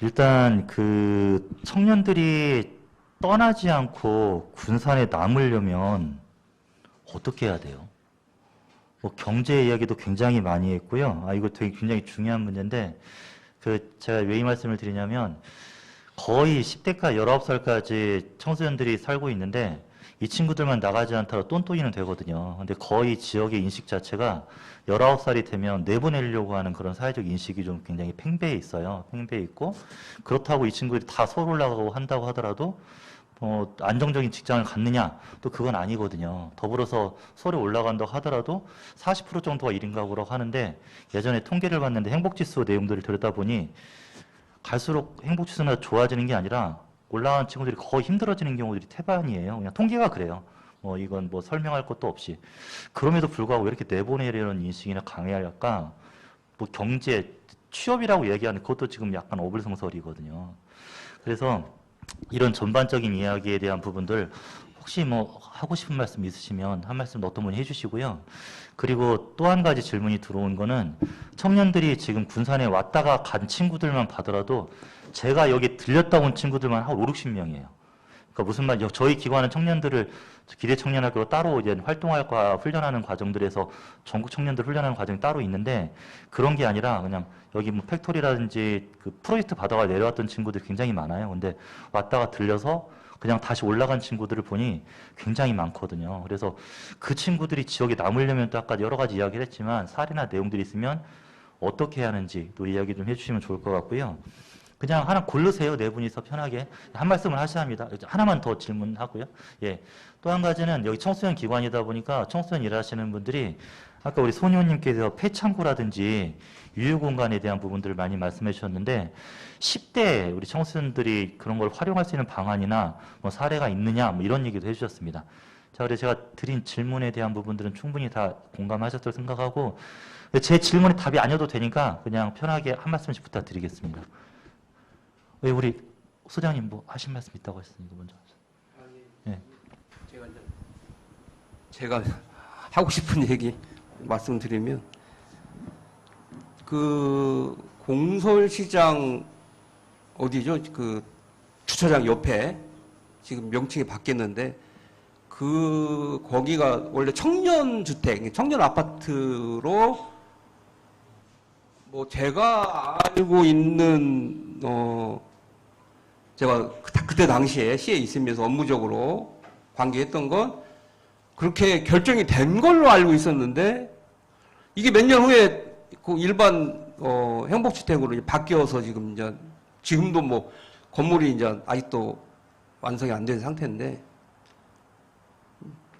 일단 그 청년들이 떠나지 않고 군산에 남으려면 어떻게 해야 돼요? 뭐 경제 이야기도 굉장히 많이 했고요. 이거 되게 굉장히 중요한 문제인데 제가 왜 이 말씀을 드리냐면 거의 10대까지 19살까지 청소년들이 살고 있는데 이 친구들만 나가지 않더라도 똔똔이는 되거든요. 근데 거의 지역의 인식 자체가 19살이 되면 내보내려고 하는 그런 사회적 인식이 좀 굉장히 팽배해 있어요. 팽배해 있고 그렇다고 이 친구들이 다 서울 올라가고 한다고 하더라도 안정적인 직장을 갖느냐? 또 그건 아니거든요. 더불어서 서울에 올라간다고 하더라도 40% 정도가 1인 가구라고 하는데 예전에 통계를 봤는데 행복지수 내용들을 들여다보니 갈수록 행복지수가 좋아지는 게 아니라 올라가는 친구들이 거의 힘들어지는 경우들이 태반이에요. 그냥 통계가 그래요. 이건 뭐 설명할 것도 없이. 그럼에도 불구하고 왜 이렇게 내보내려는 인식이나 강해할까? 뭐 경제, 취업이라고 얘기하는 그것도 지금 약간 어불성설이거든요. 그래서 이런 전반적인 이야기에 대한 부분들 혹시 뭐 하고 싶은 말씀 있으시면 한 말씀 어떤 분이 해주시고요. 그리고 또 한 가지 질문이 들어온 거는 청년들이 지금 군산에 왔다가 간 친구들만 봐더라도 제가 여기 들렸다 온 친구들만 한 5, 60명이에요. 그러니까 무슨 말이죠? 저희 기관은 청년들을 기대 청년학교로 따로 이제 활동할까 훈련하는 과정들에서 전국 청년들 훈련하는 과정이 따로 있는데 그런 게 아니라 그냥 여기 뭐 팩토리라든지 그 프로젝트 받아가 내려왔던 친구들이 굉장히 많아요. 근데 왔다가 들려서 그냥 다시 올라간 친구들을 보니 굉장히 많거든요. 그래서 그 친구들이 지역에 남으려면 또 아까 여러 가지 이야기를 했지만 사례나 내용들이 있으면 어떻게 해야 하는지 또 이야기 좀 해주시면 좋을 것 같고요. 그냥 하나 고르세요. 네 분이서 편하게. 한 말씀을 하셔야 합니다. 하나만 더 질문하고요. 예. 또 한 가지는 여기 청소년 기관이다 보니까 청소년 일하시는 분들이 아까 우리 손의원님께서 폐창고라든지 유휴공간에 대한 부분들을 많이 말씀해 주셨는데 10대 우리 청소년들이 그런 걸 활용할 수 있는 방안이나 뭐 사례가 있느냐 뭐 이런 얘기도 해주셨습니다. 자, 그래서 제가 드린 질문에 대한 부분들은 충분히 다 공감하셨다고 생각하고 제 질문에 답이 아니어도 되니까 그냥 편하게 한 말씀씩 부탁드리겠습니다. 왜 우리 소장님 뭐 하신 말씀 있다고 했으니까 먼저. 네. 제가 하고 싶은 얘기 말씀드리면 그 공설시장 어디죠? 그 주차장 옆에 지금 명칭이 바뀌었는데 거기가 원래 청년 주택, 청년 아파트로 뭐 제가 알고 있는 제가 그때 당시에 시에 있으면서 업무적으로 관계했던 건 그렇게 결정이 된 걸로 알고 있었는데 이게 몇 년 후에 그 일반 행복주택으로 바뀌어서 지금도 뭐 건물이 이제 아직도 완성이 안 된 상태인데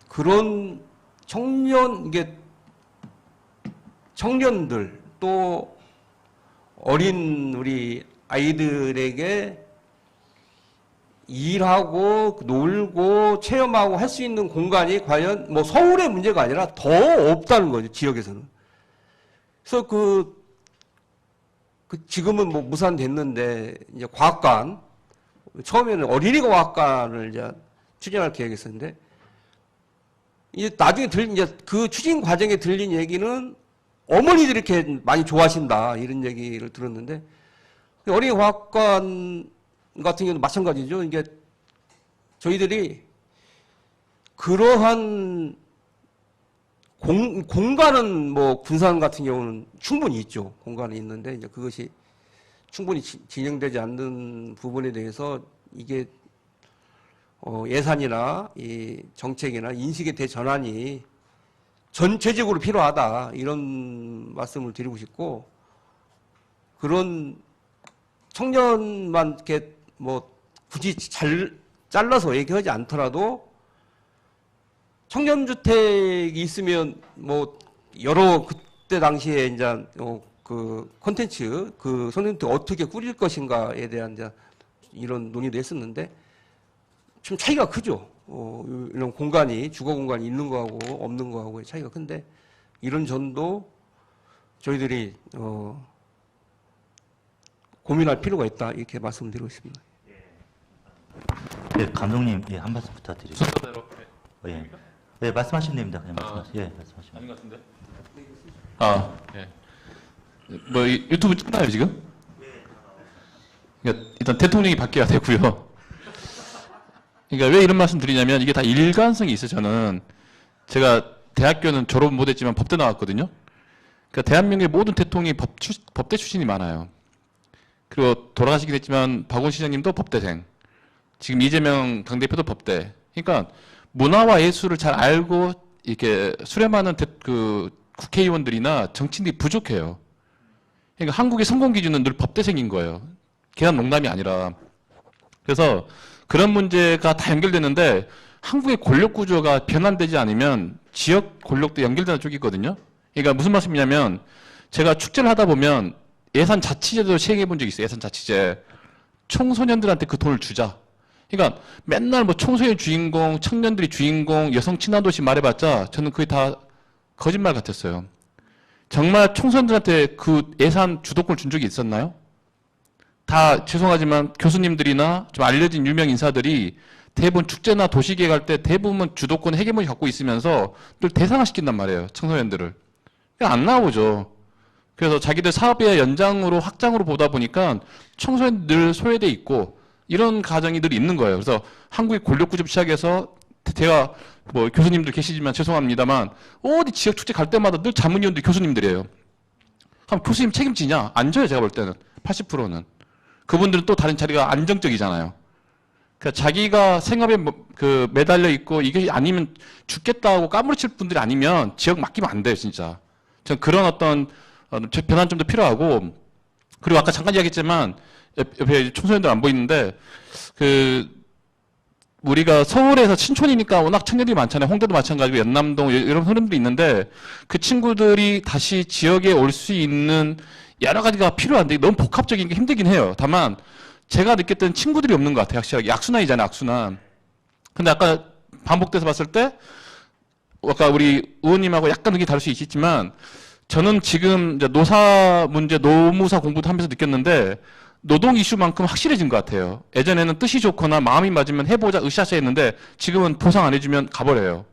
그런 청년들 또 어린 우리 아이들에게 일하고 놀고 체험하고 할 수 있는 공간이 과연 뭐 서울의 문제가 아니라 더 없다는 거죠, 지역에서는. 그래서 지금은 뭐 무산됐는데 이제 과학관 처음에는 어린이 과학관을 이제 추진할 계획이었는데 이제 나중에 이제 그 추진 과정에 들린 얘기는 어머니들이 이렇게 많이 좋아하신다 이런 얘기를 들었는데 어린이 과학관 같은 경우는 마찬가지죠. 이게 저희들이 그러한 공간은 뭐 군산 같은 경우는 충분히 있죠. 공간이 있는데 이제 그것이 충분히 진행되지 않는 부분에 대해서 이게 예산이나 이 정책이나 인식의 대전환이 전체적으로 필요하다 이런 말씀을 드리고 싶고 그런 청년만 이렇게 뭐 굳이 잘라서 얘기하지 않더라도 청년주택이 있으면 뭐 여러 그때 당시에 이제 그 콘텐츠 그 청년주택 어떻게 꾸릴 것인가에 대한 이제 이런 논의도 했었는데 좀 차이가 크죠. 이런 공간이 주거 공간이 있는 거하고 없는 거하고의 차이가 큰데 이런 점도 저희들이 고민할 필요가 있다 이렇게 말씀드리고 있습니다. 네, 감독님, 예, 한 말씀 부탁드립니다. 순서대로. 예, 네, 말씀하시면 됩니다. 그냥 말씀하시면. 예, 말씀하시면. 아닌 것 같은데. 예. 뭐 유튜브 찍나요 지금? 그러니까 일단 대통령이 바뀌어야 되고요. 그러니까 왜 이런 말씀 드리냐면 이게 다 일관성이 있어요. 저는 제가 대학교는 졸업 못했지만 법대 나왔거든요. 그러니까 대한민국의 모든 대통령이 법대 출신이 많아요. 그리고 돌아가시긴 했지만 박원 시장님도 법대생. 지금 이재명 당대표도 법대. 그러니까 문화와 예술을 잘 알고 이렇게 수렴하는 그 국회의원들이나 정치인들이 부족해요. 그러니까 한국의 성공 기준은 늘 법대생인 거예요. 개한 농담이 아니라. 그래서 그런 문제가 다 연결되는데 한국의 권력 구조가 변환되지 않으면 지역 권력도 연결되는 쪽이 있거든요. 그러니까 무슨 말씀이냐면 제가 축제를 하다 보면 예산 자치제도 시행해 본 적이 있어요. 예산 자치제. 청소년들한테 그 돈을 주자. 그러니까 맨날 뭐 청소년 주인공, 청년들이 주인공, 여성 친화도시 말해봤자 저는 그게 다 거짓말 같았어요. 정말 청소년들한테 그 예산 주도권을 준 적이 있었나요? 다 죄송하지만 교수님들이나 좀 알려진 유명 인사들이 대부분 축제나 도시계획 할 때 대부분 주도권 헤게모니 갖고 있으면서 늘 대상화시킨단 말이에요. 청소년들을. 안 나오죠. 그래서 자기들 사업의 연장으로 확장으로 보다 보니까 청소년들 늘 소외돼 있고 이런 가정이 늘 있는 거예요. 그래서 한국의 권력구조 시작해서 제가 뭐 교수님들 계시지만 죄송합니다만 어디 지역 축제 갈 때마다 늘 자문위원들 교수님들이에요. 그럼 교수님 책임지냐? 안 져요. 제가 볼 때는 80%는. 그분들은 또 다른 자리가 안정적이잖아요. 그러니까 자기가 생업에 그 매달려 있고 이게 아니면 죽겠다고 까무러칠 분들이 아니면 지역 맡기면 안 돼요, 진짜. 전 그런 어떤 변환점도 필요하고 그리고 아까 잠깐 이야기했지만 옆에 청소년들 안 보이는데 그 우리가 서울에서 신촌이니까 워낙 청년들이 많잖아요. 홍대도 마찬가지고 연남동 이런 흐름들이 있는데 그 친구들이 다시 지역에 올 수 있는 여러 가지가 필요한데 너무 복합적인 게 힘들긴 해요. 다만 제가 느꼈던 친구들이 없는 것 같아요. 확실하게 악순환이잖아요. 악순환. 근데 아까 반복돼서 봤을 때 아까 우리 의원님하고 약간 의견이 다를 수 있겠지만 저는 지금 이제 노사 문제, 노무사 공부도 하면서 느꼈는데 노동 이슈만큼 확실해진 것 같아요. 예전에는 뜻이 좋거나 마음이 맞으면 해보자 으쌰으쌰 했는데 지금은 보상 안 해주면 가버려요.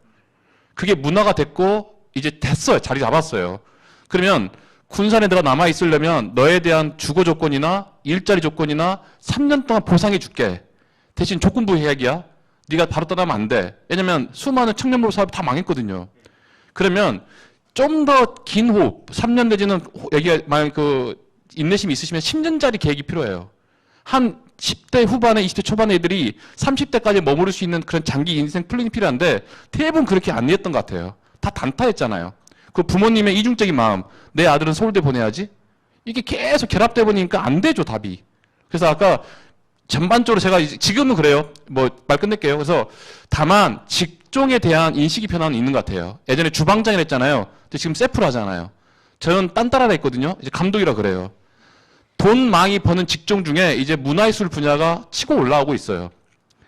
그게 문화가 됐고 이제 됐어요. 자리 잡았어요. 그러면 군산에 내가 남아있으려면 너에 대한 주거 조건이나 일자리 조건이나 3년 동안 보상해 줄게. 대신 조건부 계약이야. 네가 바로 떠나면 안 돼. 왜냐면 수많은 청년몰 사업이 다 망했거든요. 그러면 좀 더 긴 호흡, 3년 내지는 여기가 만약 그 인내심이 있으시면 10년짜리 계획이 필요해요. 한 10대 후반에 20대 초반의 애들이 30대까지 머무를 수 있는 그런 장기 인생 플랜이 필요한데 대부분 그렇게 안 이했던 것 같아요. 다 단타했잖아요. 그 부모님의 이중적인 마음, 내 아들은 서울대 보내야지? 이게 계속 결합돼 보니까 안 되죠, 답이. 그래서 아까 전반적으로 제가 지금은 그래요. 뭐 말 끝낼게요. 그래서 다만 직종에 대한 인식이 변화는 있는 것 같아요. 예전에 주방장이라 했잖아요. 근데 지금 셰프를 하잖아요. 저는 딴따라라 했거든요. 이제 감독이라 그래요. 돈 많이 버는 직종 중에 이제 문화예술 분야가 치고 올라오고 있어요.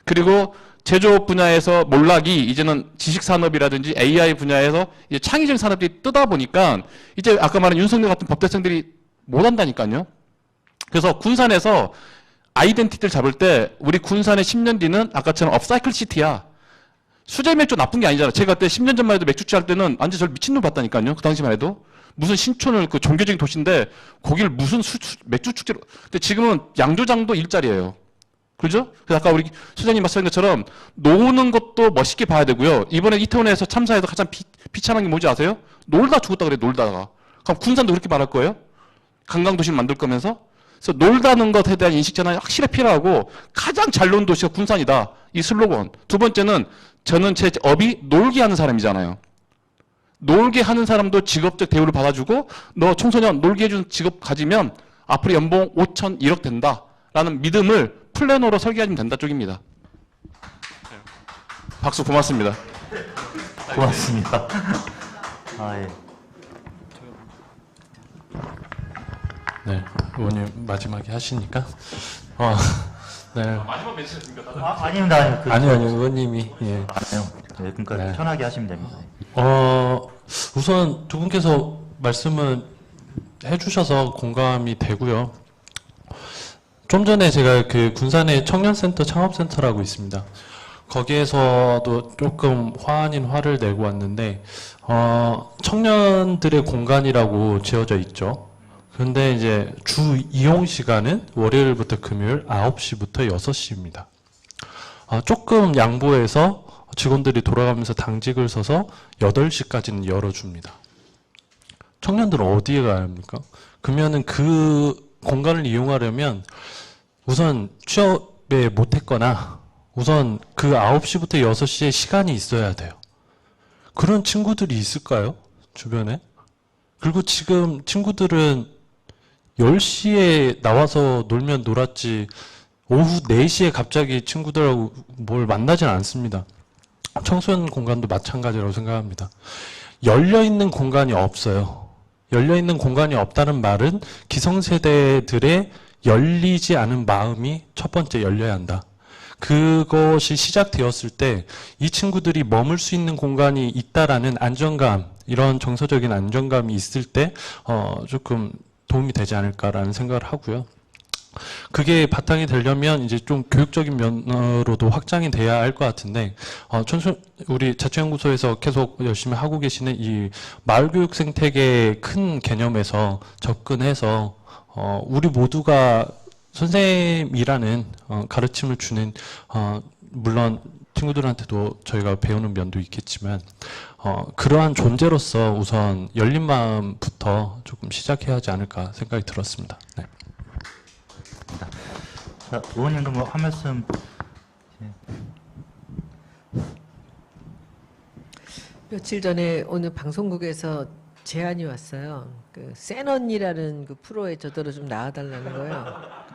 그리고 제조업 분야에서 몰락이 이제는 지식산업이라든지 AI 분야에서 이제 창의적인 산업들이 뜨다 보니까 이제 아까 말한 윤석열 같은 법대생들이 못 한다니까요. 그래서 군산에서 아이덴티티를 잡을 때 우리 군산의 10년 뒤는 아까처럼 업사이클 시티야. 수제 맥주 나쁜 게 아니잖아. 제가 그때 10년 전만 해도 맥주집 할 때는 완전 저를 미친놈 봤다니까요. 그 당시만 해도. 무슨 신촌을 그 종교적인 도시인데 거길 무슨 맥주 축제로. 근데 지금은 양조장도 일자리예요. 그죠? 그래서 아까 우리 소장님 말씀하신 것처럼 노는 것도 멋있게 봐야 되고요. 이번에 이태원에서 참사해서 가장 비참한 게 뭔지 아세요? 놀다 죽었다 그래요. 놀다가. 그럼 군산도 그렇게 말할 거예요? 관광도시를 만들 거면서? 그래서 놀다는 것에 대한 인식 전환이 확실히 필요하고 가장 잘 노는 도시가 군산이다. 이 슬로건. 두 번째는 저는 제 업이 놀게 하는 사람이잖아요. 놀게 하는 사람도 직업적 대우를 받아주고 너 청소년 놀게 해주는 직업 가지면 앞으로 연봉 5천, 1억 된다. 라는 믿음을 플래너로 설계하면 된다 쪽입니다. 박수 고맙습니다. 고맙습니다. 아, 예. 네, 의원님 마지막에 하시니까. 네. 마지막 멘트였습니까? 아닙니다. 아니요, 의원님이. 예. 아니요. 네, 그러니까 네. 편하게 하시면 됩니다. 우선 두 분께서 말씀을 해주셔서 공감이 되고요. 좀 전에 제가 그 군산에 청년센터 창업센터라고 있습니다. 거기에서도 조금 화 아닌 화를 내고 왔는데, 청년들의 공간이라고 지어져 있죠. 그런데 이제 주 이용 시간은 월요일부터 금요일 9시부터 6시입니다. 조금 양보해서 직원들이 돌아가면서 당직을 서서 8시까지는 열어줍니다. 청년들은 어디에 가야 합니까? 그러면은 그 공간을 이용하려면 우선 취업에 못했거나 우선 그 9시부터 6시에 시간이 있어야 돼요. 그런 친구들이 있을까요? 주변에? 그리고 지금 친구들은 10시에 나와서 놀면 놀았지 오후 4시에 갑자기 친구들하고 뭘 만나진 않습니다. 청소년 공간도 마찬가지라고 생각합니다. 열려있는 공간이 없어요. 열려있는 공간이 없다는 말은 기성세대들의 열리지 않은 마음이 첫 번째 열려야 한다. 그것이 시작되었을 때 이 친구들이 머물 수 있는 공간이 있다라는 안정감, 이런 정서적인 안정감이 있을 때 조금 도움이 되지 않을까라는 생각을 하고요. 그게 바탕이 되려면 이제 좀 교육적인 면으로도 확장이 돼야 할 것 같은데, 우리 자치연구소에서 계속 열심히 하고 계시는 이 마을교육 생태계의 큰 개념에서 접근해서 우리 모두가 선생님이라는 가르침을 주는 물론 친구들한테도 저희가 배우는 면도 있겠지만 그러한 존재로서 우선 열린 마음부터 조금 시작해야 하지 않을까 생각이 들었습니다. 네. 자, 의원님도 뭐 한 말씀. 며칠 전에 오늘 방송국에서 제안이 왔어요. 그 센 언니라는 그 프로에 저더러 좀 나와달라는 거예요.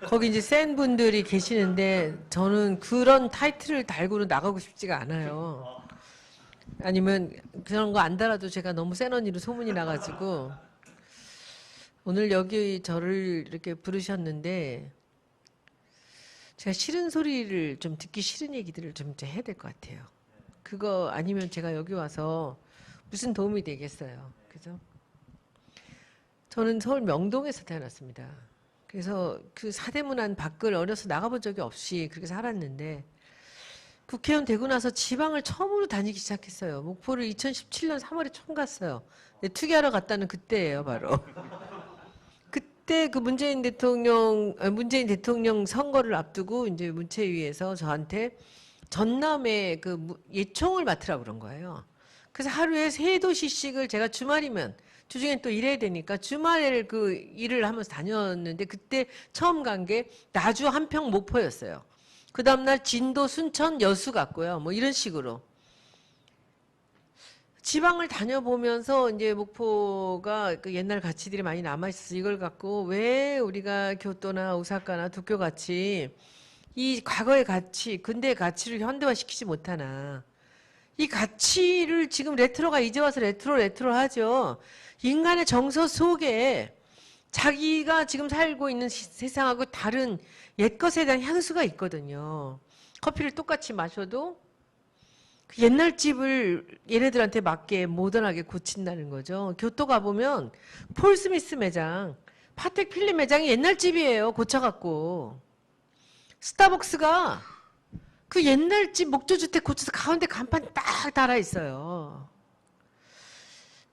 거기 이제 센 분들이 계시는데 저는 그런 타이틀을 달고는 나가고 싶지가 않아요. 아니면 그런 거 안 달아도 제가 너무 센 언니로 소문이 나가지고 오늘 여기 저를 이렇게 부르셨는데 제가 싫은 소리를 좀 듣기 싫은 얘기들을 좀 해야 될 것 같아요. 그거 아니면 제가 여기 와서 무슨 도움이 되겠어요. 그죠? 저는 서울 명동에서 태어났습니다. 그래서 그 사대문안 밖을 어려서 나가본 적이 없이 그렇게 살았는데 국회의원 되고 나서 지방을 처음으로 다니기 시작했어요. 목포를 2017년 3월에 처음 갔어요. 투기하러 갔다는 그때예요, 바로. 그때 그 문재인 대통령 선거를 앞두고 이제 문체위에서 저한테 전남에 그 예총을 맡으라고 그런 거예요. 그래서 하루에 3도시씩을 제가 주말이면 주중엔 또 일해야 되니까 주말에 그 일을 하면서 다녔는데 그때 처음 간 게 나주 한평 목포였어요. 그 다음날 진도 순천 여수 갔고요. 뭐 이런 식으로. 지방을 다녀보면서 이제 목포가 그 옛날 가치들이 많이 남아있어서 이걸 갖고 왜 우리가 교토나 오사카나 도쿄 같이 이 과거의 가치, 근대의 가치를 현대화시키지 못하나. 이 가치를 지금 레트로가 이제 와서 레트로 하죠. 인간의 정서 속에 자기가 지금 살고 있는 세상하고 다른 옛것에 대한 향수가 있거든요. 커피를 똑같이 마셔도 그 옛날 집을 얘네들한테 맞게 모던하게 고친다는 거죠. 교토 가보면 폴 스미스 매장, 파텍 필립 매장이 옛날 집이에요. 고쳐갖고. 스타벅스가 그 옛날 집 목조주택 고쳐서 가운데 간판 딱 달아 있어요.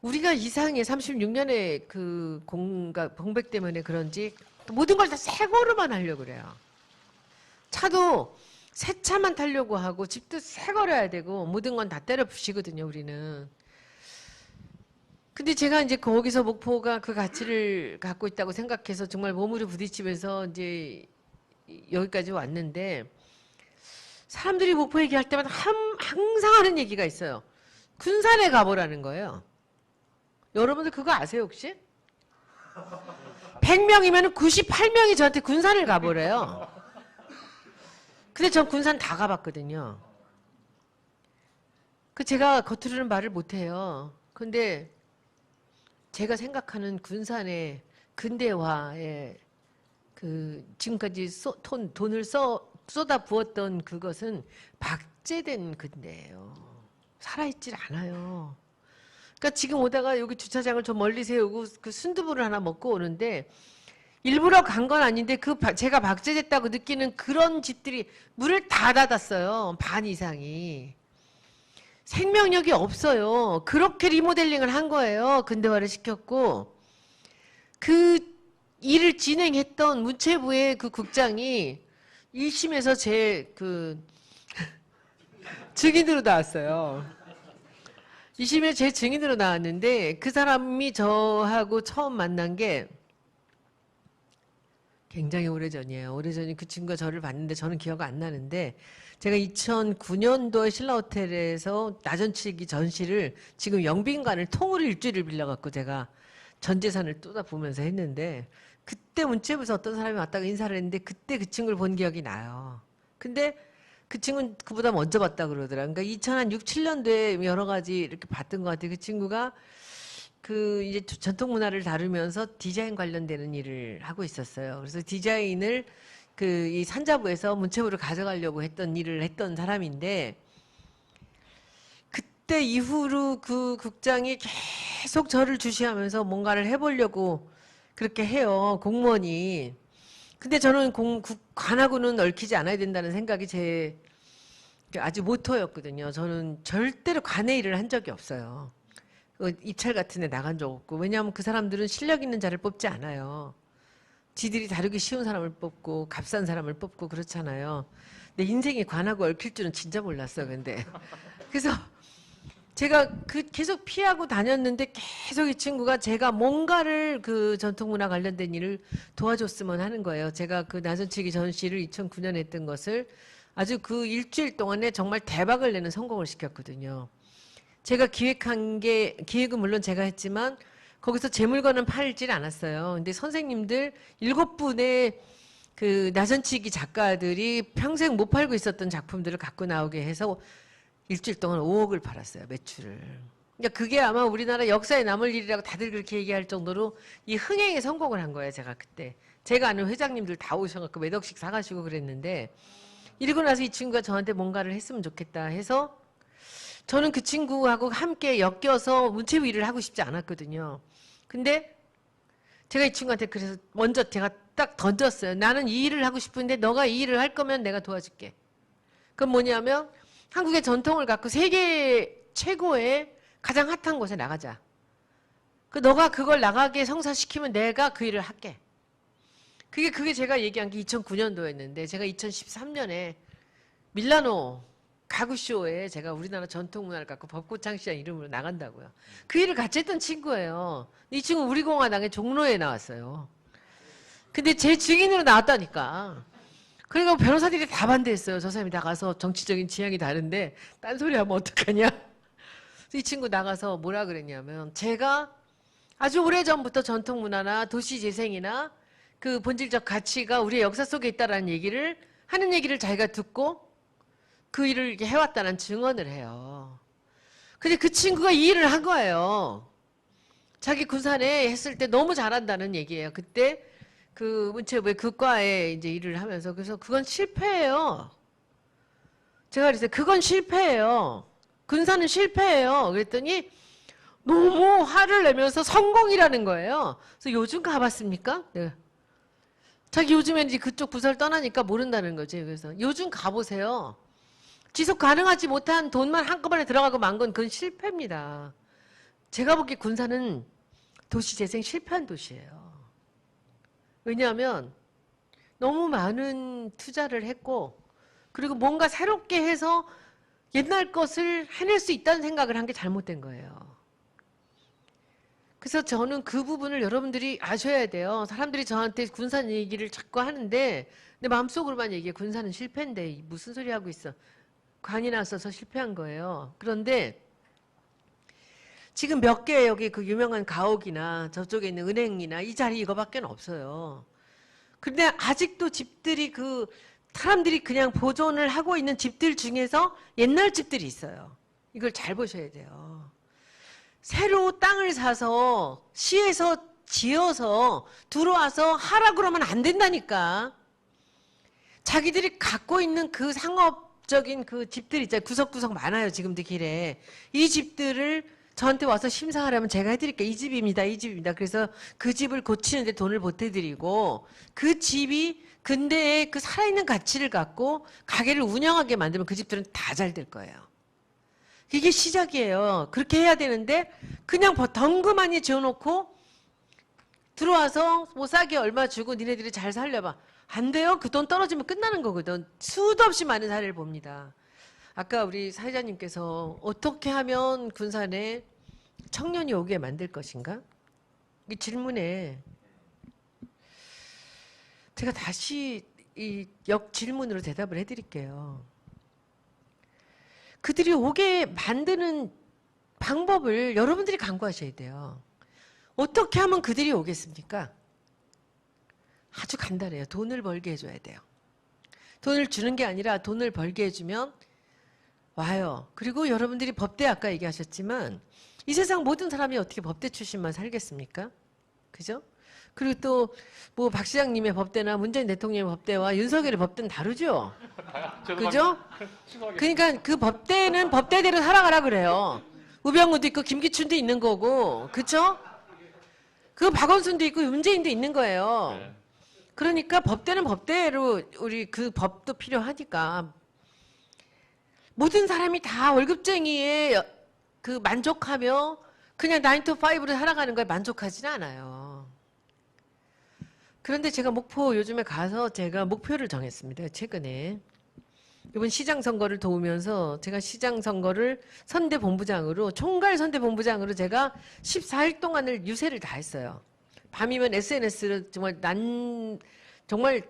우리가 이상해. 36년에 그 공백 때문에 그런지 모든 걸 다 새 거로만 하려고 그래요. 차도 새 차만 타려고 하고 집도 새 거로 해야 되고 모든 건 다 때려 부시거든요, 우리는. 근데 제가 이제 거기서 목포가 그 가치를 갖고 있다고 생각해서 정말 몸으로 부딪히면서 이제 여기까지 왔는데 사람들이 목포 얘기할 때마다 항상 하는 얘기가 있어요. 군산에 가보라는 거예요. 여러분들 그거 아세요 혹시? 100명이면 98명이 저한테 군산을 가보래요. 근데 전 군산 다 가봤거든요. 그 제가 겉으로는 말을 못해요. 근데 제가 생각하는 군산의 근대화에 그 지금까지 돈을 쏟아 부었던 그것은 박제된 근대예요. 살아있질 않아요. 그러니까 지금 오다가 여기 주차장을 저 멀리 세우고 그 순두부를 하나 먹고 오는데 일부러 간 건 아닌데 제가 박제됐다고 느끼는 그런 집들이 문을 다 닫았어요. 반 이상이. 생명력이 없어요. 그렇게 리모델링을 한 거예요. 근대화를 시켰고. 그 일을 진행했던 문체부의 그 국장이 1심에서 제 그 증인으로 나왔어요. 2심에 제 증인으로 나왔는데 그 사람이 저하고 처음 만난 게 굉장히 오래전이에요. 오래전에 그 친구가 저를 봤는데 저는 기억 안 나는데 제가 2009년도에 신라호텔에서 나전치기 전시를 지금 영빈관을 통으로 일주일을 빌려갖고 제가 전 재산을 쏟아부으면서 했는데 그때 문체부에서 어떤 사람이 왔다가 인사를 했는데 그때 그 친구를 본 기억이 나요. 근데 그 친구는 그보다 먼저 봤다 그러더라. 그러니까 2006, 7년도에 여러 가지 이렇게 봤던 것 같아요. 그 친구가 그 이제 전통 문화를 다루면서 디자인 관련되는 일을 하고 있었어요. 그래서 디자인을 그 이 산자부에서 문체부를 가져가려고 했던 일을 했던 사람인데 그때 이후로 그 국장이 계속 저를 주시하면서 뭔가를 해보려고 그렇게 해요. 공무원이. 근데 저는 관하고는 얽히지 않아야 된다는 생각이 제 아주 모토였거든요. 저는 절대로 관의 일을 한 적이 없어요. 입찰 같은 데 나간 적 없고. 왜냐하면 그 사람들은 실력 있는 자를 뽑지 않아요. 지들이 다루기 쉬운 사람을 뽑고 값싼 사람을 뽑고 그렇잖아요. 내 인생이 관하고 얽힐 줄은 진짜 몰랐어요. 근데 그래서 제가 계속 피하고 다녔는데 계속 이 친구가 제가 뭔가를 그 전통문화 관련된 일을 도와줬으면 하는 거예요. 제가 그 나전치기 전시를 2009년에 했던 것을 아주 그 일주일 동안에 정말 대박을 내는 성공을 시켰거든요. 제가 기획은 물론 제가 했지만 거기서 제 물건은 팔질 않았어요. 근데 선생님들 7분의 그 나전치기 작가들이 평생 못 팔고 있었던 작품들을 갖고 나오게 해서 일주일 동안 5억을 팔았어요, 매출을. 그러니까 그게 아마 우리나라 역사에 남을 일이라고 다들 그렇게 얘기할 정도로 이 흥행에 성공을 한 거예요, 제가 그때. 제가 아는 회장님들 다 오셔갖고 몇 억씩 사가시고 그랬는데 이러고 나서 이 친구가 저한테 뭔가를 했으면 좋겠다 해서 저는 그 친구하고 함께 엮여서 문체부 일을 하고 싶지 않았거든요. 근데 제가 이 친구한테 그래서 먼저 제가 딱 던졌어요. 나는 이 일을 하고 싶은데 너가 이 일을 할 거면 내가 도와줄게. 그건 뭐냐면 한국의 전통을 갖고 세계 최고의 가장 핫한 곳에 나가자. 너가 그걸 나가게 성사시키면 내가 그 일을 할게. 그게 제가 얘기한 게 2009년도였는데 제가 2013년에 밀라노 가구쇼에 제가 우리나라 전통문화를 갖고 벚꽃창시장 이름으로 나간다고요. 그 일을 같이 했던 친구예요. 이 친구 우리 공화당의 종로에 나왔어요. 근데 제 증인으로 나왔다니까. 그러니까 변호사들이 다 반대했어요. 저 사람이 나가서 정치적인 지향이 다른데 딴소리 하면 어떡하냐. 이 친구 나가서 뭐라 그랬냐면 제가 아주 오래전부터 전통문화나 도시재생이나 그 본질적 가치가 우리의 역사 속에 있다라는 얘기를 하는 얘기를 자기가 듣고 그 일을 이렇게 해왔다는 증언을 해요. 근데 그 친구가 이 일을 한 거예요. 자기 군산에 했을 때 너무 잘한다는 얘기예요. 그때 그 문체부의 그과에 이제 일을 하면서 그래서 그건 실패예요. 제가 그랬어요. 그건 실패예요. 군산은 실패예요. 그랬더니 너무 화를 내면서 성공이라는 거예요. 그래서 요즘 가봤습니까? 네. 자기 요즘엔 이제 그쪽 부서를 떠나니까 모른다는 거지. 그래서 요즘 가보세요. 지속 가능하지 못한 돈만 한꺼번에 들어가고 만 건 그건 실패입니다. 제가 보기에 군산은 도시재생 실패한 도시예요. 왜냐하면 너무 많은 투자를 했고 그리고 뭔가 새롭게 해서 옛날 것을 해낼 수 있다는 생각을 한 게 잘못된 거예요. 그래서 저는 그 부분을 여러분들이 아셔야 돼요. 사람들이 저한테 군산 얘기를 자꾸 하는데 내 마음속으로만 얘기해. 군산은 실패인데 무슨 소리 하고 있어. 관이 났어서 실패한 거예요. 그런데 지금 몇 개 여기 그 유명한 가옥이나 저쪽에 있는 은행이나 이 자리 이거밖에 없어요. 근데 아직도 집들이 사람들이 그냥 보존을 하고 있는 집들 중에서 옛날 집들이 있어요. 이걸 잘 보셔야 돼요. 새로 땅을 사서 시에서 지어서 들어와서 하라 그러면 안 된다니까. 자기들이 갖고 있는 그 상업적인 그 집들 있잖아요. 구석구석 많아요. 지금도 길에. 이 집들을 저한테 와서 심사하려면 제가 해드릴게요. 이 집입니다. 이 집입니다. 그래서 그 집을 고치는데 돈을 보태드리고 그 집이 근대의 그 살아있는 가치를 갖고 가게를 운영하게 만들면 그 집들은 다 잘 될 거예요. 이게 시작이에요. 그렇게 해야 되는데 그냥 덩그마니 지어놓고 들어와서 뭐 싸게 얼마 주고 니네들이 잘 살려봐. 안 돼요. 그 돈 떨어지면 끝나는 거거든. 수도 없이 많은 사례를 봅니다. 아까 우리 사회자님께서 어떻게 하면 군산에 청년이 오게 만들 것인가? 이 질문에 제가 다시 이 역질문으로 대답을 해드릴게요. 그들이 오게 만드는 방법을 여러분들이 강구하셔야 돼요. 어떻게 하면 그들이 오겠습니까? 아주 간단해요. 돈을 벌게 해줘야 돼요. 돈을 주는 게 아니라 돈을 벌게 해주면 와요. 그리고 여러분들이 법대 아까 얘기하셨지만 이 세상 모든 사람이 어떻게 법대 출신만 살겠습니까? 그죠? 그리고 또 뭐 박 시장님의 법대나 문재인 대통령의 법대와 윤석열의 법대는 다르죠? 그죠? 그러니까 그 법대는 법대대로 살아가라 그래요. 우병우도 있고 김기춘도 있는 거고, 그쵸? 그 박원순도 있고 문재인도 있는 거예요. 그러니까 법대는 법대로 우리 그 법도 필요하니까 모든 사람이 다 월급쟁이에 그 만족하며 그냥 9 to 5로 살아가는 거에 만족하지는 않아요. 그런데 제가 목포 요즘에 가서 제가 목표를 정했습니다. 최근에. 이번 시장 선거를 도우면서 제가 시장 선거를 선대본부장으로 총괄 선대본부장으로 제가 14일 동안을 유세를 다 했어요. 밤이면 SNS를 정말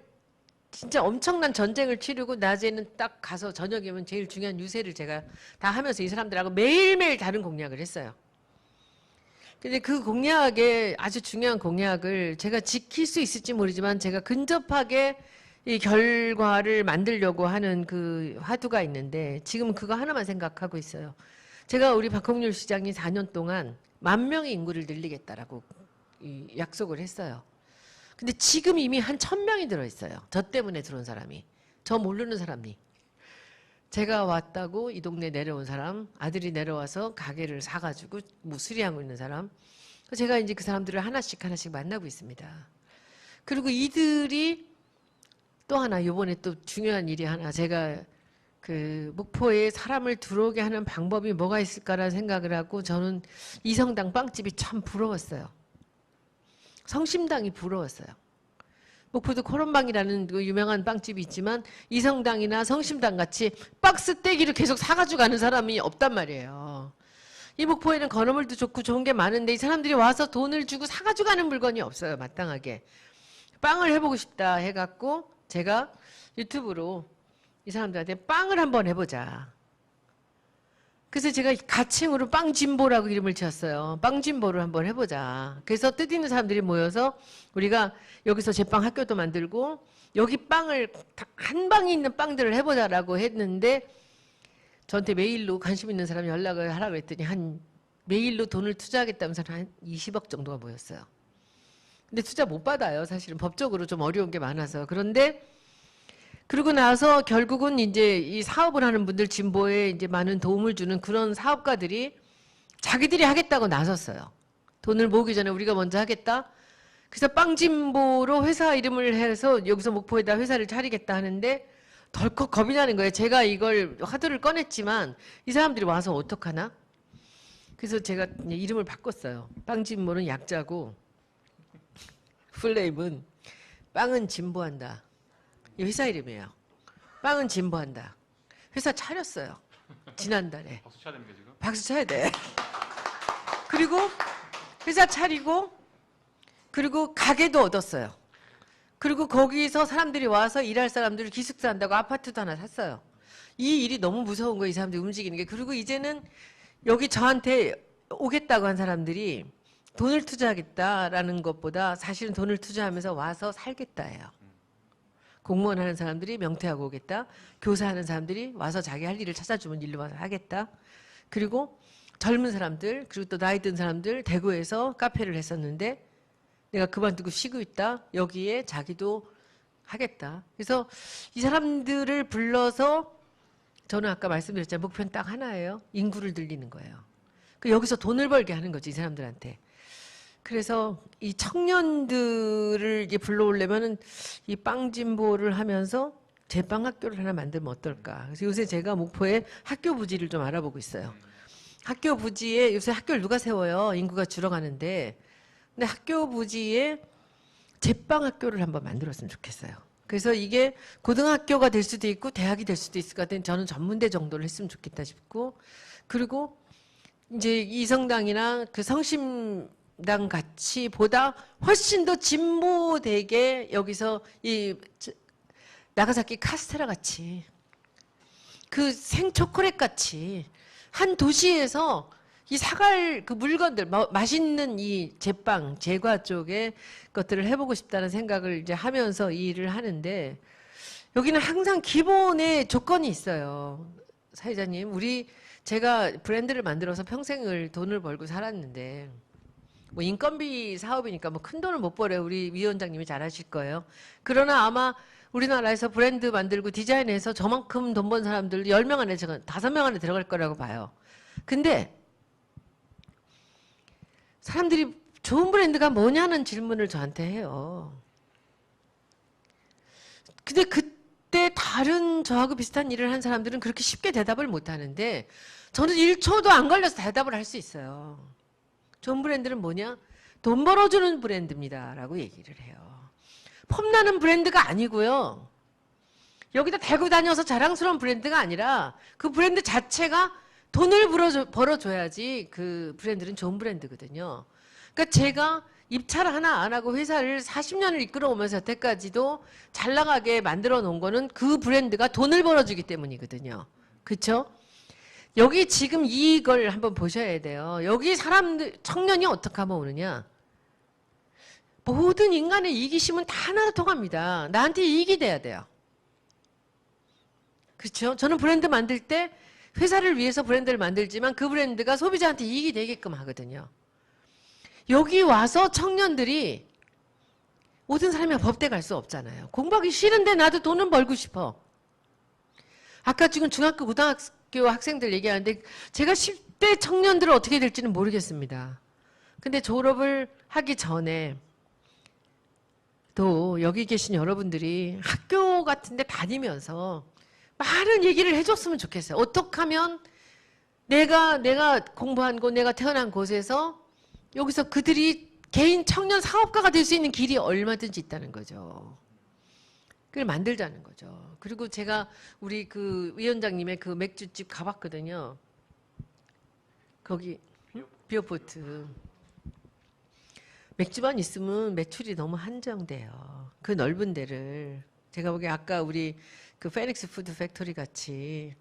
진짜 엄청난 전쟁을 치르고 낮에는 딱 가서 저녁이면 제일 중요한 유세를 제가 다 하면서 이 사람들하고 매일매일 다른 공약을 했어요. 근데 그 공약에 아주 중요한 공약을 제가 지킬 수 있을지 모르지만 제가 근접하게 이 결과를 만들려고 하는 그 화두가 있는데 지금 그거 하나만 생각하고 있어요. 제가 우리 박홍률 시장이 4년 동안 10,000명의 인구를 늘리겠다라고 약속을 했어요. 근데 지금 이미 한 1,000명이 들어있어요. 저 때문에 들어온 사람이. 저 모르는 사람이. 제가 왔다고 이 동네 내려온 사람, 아들이 내려와서 가게를 사가지고 뭐 수리하고 있는 사람. 제가 이제 그 사람들을 하나씩 만나고 있습니다. 그리고 이들이 또 하나, 요번에 또 중요한 일이 하나, 제가 그 목포에 사람을 들어오게 하는 방법이 뭐가 있을까라는 생각을 하고 저는 이성당 빵집이 참 부러웠어요. 성심당이 부러웠어요. 목포도 코런방이라는 그 유명한 빵집이 있지만 이성당이나 성심당 같이 박스 떼기로 계속 사가지고 가는 사람이 없단 말이에요. 이 목포에는 건어물도 좋고 좋은 게 많은데 이 사람들이 와서 돈을 주고 사가지고 가는 물건이 없어요. 마땅하게. 빵을 해보고 싶다 해갖고 제가 유튜브로 이 사람들한테 빵을 한번 해보자. 그래서 제가 가칭으로 빵진보라고 이름을 지었어요. 빵진보를 한번 해보자. 그래서 뜻있는 사람들이 모여서 우리가 여기서 제빵 학교도 만들고 여기 빵을 한 방에 있는 빵들을 해보자라고 했는데 저한테 메일로 관심 있는 사람이 연락을 하라고 했더니 한 메일로 돈을 투자하겠다면서 한 20억 정도가 모였어요. 근데 투자 못 받아요. 사실은 법적으로 좀 어려운 게 많아서. 그런데 그러고 나서 결국은 이제 이 사업을 하는 분들 진보에 이제 많은 도움을 주는 그런 사업가들이 자기들이 하겠다고 나섰어요. 돈을 모으기 전에 우리가 먼저 하겠다. 그래서 빵진보로 회사 이름을 해서 여기서 목포에다 회사를 차리겠다 하는데 덜컥 겁이 나는 거예요. 제가 이걸 화두를 꺼냈지만 이 사람들이 와서 어떡하나? 그래서 제가 이름을 바꿨어요. 빵진보는 약자고 풀네임은 빵은 진보한다. 이 회사 이름이에요. 빵은 진보한다. 회사 차렸어요. 지난달에. 박수 쳐야 됩니까 지금? 박수 쳐야 돼. 그리고 회사 차리고 그리고 가게도 얻었어요. 그리고 거기서 사람들이 와서 일할 사람들을 기숙사 한다고 아파트도 하나 샀어요. 이 일이 너무 무서운 거예요. 이 사람들이 움직이는 게. 그리고 이제는 여기 저한테 오겠다고 한 사람들이 돈을 투자하겠다라는 것보다 사실은 돈을 투자하면서 와서 살겠다예요. 공무원 하는 사람들이 명퇴하고 오겠다. 교사하는 사람들이 와서 자기 할 일을 찾아주면 일로 와서 하겠다. 그리고 젊은 사람들, 그리고 또 나이 든 사람들 대구에서 카페를 했었는데 내가 그만두고 쉬고 있다. 여기에 자기도 하겠다. 그래서 이 사람들을 불러서 저는 아까 말씀드렸잖아요. 목표는 딱 하나예요. 인구를 늘리는 거예요. 그 여기서 돈을 벌게 하는 거지, 이 사람들한테. 그래서 이 청년들을 이제 불러오려면은 이 빵진보를 하면서 제빵 학교를 하나 만들면 어떨까. 그래서 요새 제가 목포에 학교 부지를 좀 알아보고 있어요. 학교 부지에 요새 학교를 누가 세워요? 인구가 줄어가는데 근데 학교 부지에 제빵 학교를 한번 만들었으면 좋겠어요. 그래서 이게 고등학교가 될 수도 있고 대학이 될 수도 있을 것 같은 저는 전문대 정도를 했으면 좋겠다 싶고, 그리고 이제 이성당이나 그 성심당 같이 보다 훨씬 더 진보되게 여기서 이 나가사키 카스테라 같이 그 생초콜릿 같이 한 도시에서 이 사갈 그 물건들 맛있는 이 제빵 제과 쪽의 것들을 해보고 싶다는 생각을 이제 하면서 이 일을 하는데, 여기는 항상 기본의 조건이 있어요. 사회자님, 제가 브랜드를 만들어서 평생을 돈을 벌고 살았는데, 뭐 인건비 사업이니까 뭐 큰 돈을 못 벌어요. 우리 위원장님이 잘 아실 거예요. 그러나 아마 우리나라에서 브랜드 만들고 디자인해서 저만큼 돈 번 사람들 10명 안에, 제가 5명 안에 들어갈 거라고 봐요. 근데 사람들이 좋은 브랜드가 뭐냐는 질문을 저한테 해요. 근데 그때 다른 저하고 비슷한 일을 한 사람들은 그렇게 쉽게 대답을 못 하는데, 저는 1초도 안 걸려서 대답을 할 수 있어요. 좋은 브랜드는 뭐냐? 돈 벌어주는 브랜드입니다 라고 얘기를 해요. 폼나는 브랜드가 아니고요. 여기다 대고 다녀서 자랑스러운 브랜드가 아니라 그 브랜드 자체가 돈을 벌어줘야지 그 브랜드는 좋은 브랜드거든요. 그러니까 제가 입찰 하나 안 하고 회사를 40년을 이끌어오면서 여태까지도 잘 나가게 만들어 놓은 거는 그 브랜드가 돈을 벌어주기 때문이거든요. 그렇죠? 여기 지금 이걸 한번 보셔야 돼요. 여기 사람들, 청년이 어떻게 하면 오느냐? 모든 인간의 이기심은 다 하나 통합니다. 나한테 이익이 돼야 돼요. 그렇죠? 저는 브랜드 만들 때 회사를 위해서 브랜드를 만들지만 그 브랜드가 소비자한테 이익이 되게끔 하거든요. 여기 와서 청년들이, 모든 사람이 법대 갈 수 없잖아요. 공부하기 싫은데 나도 돈은 벌고 싶어. 아까 지금 중학교, 고등학교 학생들 얘기하는데 제가 10대 청년들은 어떻게 될지는 모르겠습니다. 근데 졸업을 하기 전에 또 여기 계신 여러분들이 학교 같은 데 다니면서 많은 얘기를 해줬으면 좋겠어요. 어떻게 하면 내가 공부한 곳, 내가 태어난 곳에서 여기서 그들이 개인 청년 사업가가 될 수 있는 길이 얼마든지 있다는 거죠. 그걸 만들자는 거죠. 그리고 제가 우리 그 위원장님의 그 맥주집 가봤거든요. 거기 비오포트. 맥주만 있으면 매출이 너무 한정돼요. 그 넓은 데를. 제가 보기에 아까 우리 그 페닉스 푸드 팩토리 같이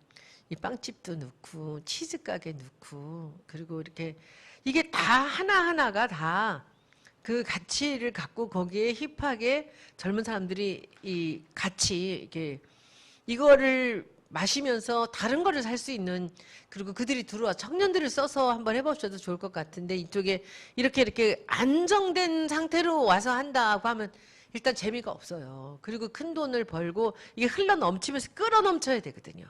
이 빵집도 넣고 치즈 가게 넣고, 그리고 이렇게 이게 다 하나하나가 다 그 가치를 갖고 거기에 힙하게 젊은 사람들이 이 같이 이렇게 이거를 마시면서 다른 거를 살 수 있는, 그리고 그들이 들어와 청년들을 써서 한번 해보셔도 좋을 것 같은데, 이쪽에 이렇게 안정된 상태로 와서 한다고 하면 일단 재미가 없어요. 그리고 큰 돈을 벌고 이게 흘러 넘치면서 끌어 넘쳐야 되거든요.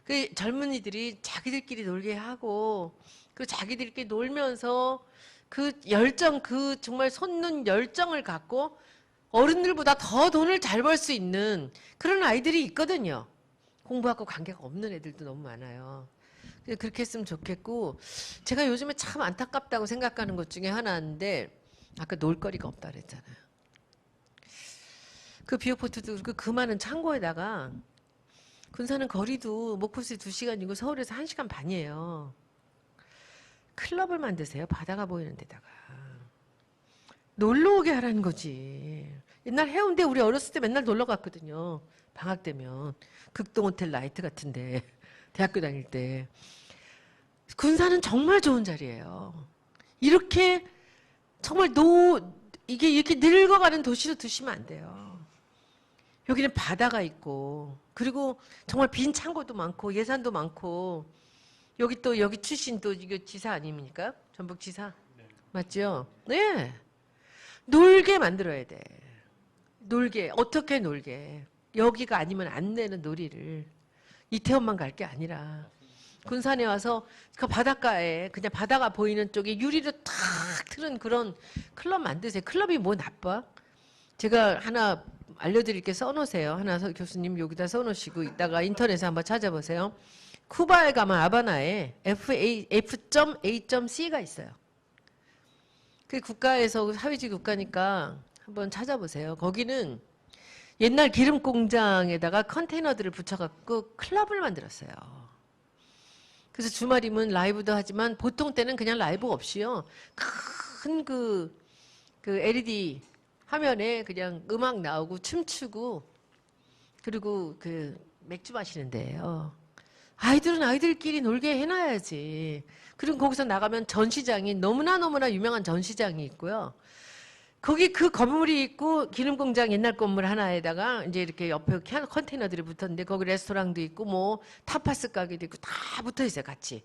그 젊은이들이 자기들끼리 놀게 하고, 그 자기들끼리 놀면서 그 열정, 그 정말 솟는 열정을 갖고 어른들보다 더 돈을 잘 벌 수 있는 그런 아이들이 있거든요. 공부하고 관계가 없는 애들도 너무 많아요. 그렇게 했으면 좋겠고, 제가 요즘에 참 안타깝다고 생각하는 것 중에 하나인데, 아까 놀거리가 없다 그랬잖아요. 그 비오포트도 그 많은 창고에다가, 군사는 거리도 목포에서 2시간이고 서울에서 1시간 반이에요. 클럽을 만드세요. 바다가 보이는 데다가. 놀러 오게 하라는 거지. 옛날 해운대 우리 어렸을 때 맨날 놀러 갔거든요. 방학 되면. 극동호텔 나이트 같은데. 대학교 다닐 때. 군사는 정말 좋은 자리예요. 이렇게 정말 이게 이렇게 늙어가는 도시로 두시면 안 돼요. 여기는 바다가 있고, 그리고 정말 빈 창고도 많고 예산도 많고, 여기 출신 또 이거 지사 아닙니까? 전북지사. 네. 맞죠? 네. 놀게 만들어야 돼. 놀게. 어떻게 놀게. 여기가 아니면 안 되는 놀이를. 이태원만 갈 게 아니라 군산에 와서 그 바닷가에 그냥 바다가 보이는 쪽에 유리로 탁 틀은 그런 클럽 만드세요. 클럽이 뭐 나빠? 제가 하나 알려드릴게. 써놓으세요. 하나 교수님 여기다 써놓으시고 이따가 인터넷에 한번 찾아보세요. 쿠바에 가면 아바나에 F.A.C가 있어요. 그 국가에서 사회주의 국가니까 한번 찾아보세요. 거기는 옛날 기름 공장에다가 컨테이너들을 붙여갖고 클럽을 만들었어요. 그래서 주말이면 라이브도 하지만 보통 때는 그냥 라이브 없이요. 큰 그 LED 화면에 그냥 음악 나오고 춤추고 그리고 그 맥주 마시는 데예요. 아이들은 아이들끼리 놀게 해놔야지. 그리고 거기서 나가면 전시장이 너무나 유명한 전시장이 있고요. 거기 그 건물이 있고 기름 공장 옛날 건물 하나에다가 이제 이렇게 옆에 컨테이너들이 붙었는데 거기 레스토랑도 있고 뭐 타파스 가게도 있고 다 붙어 있어요, 같이.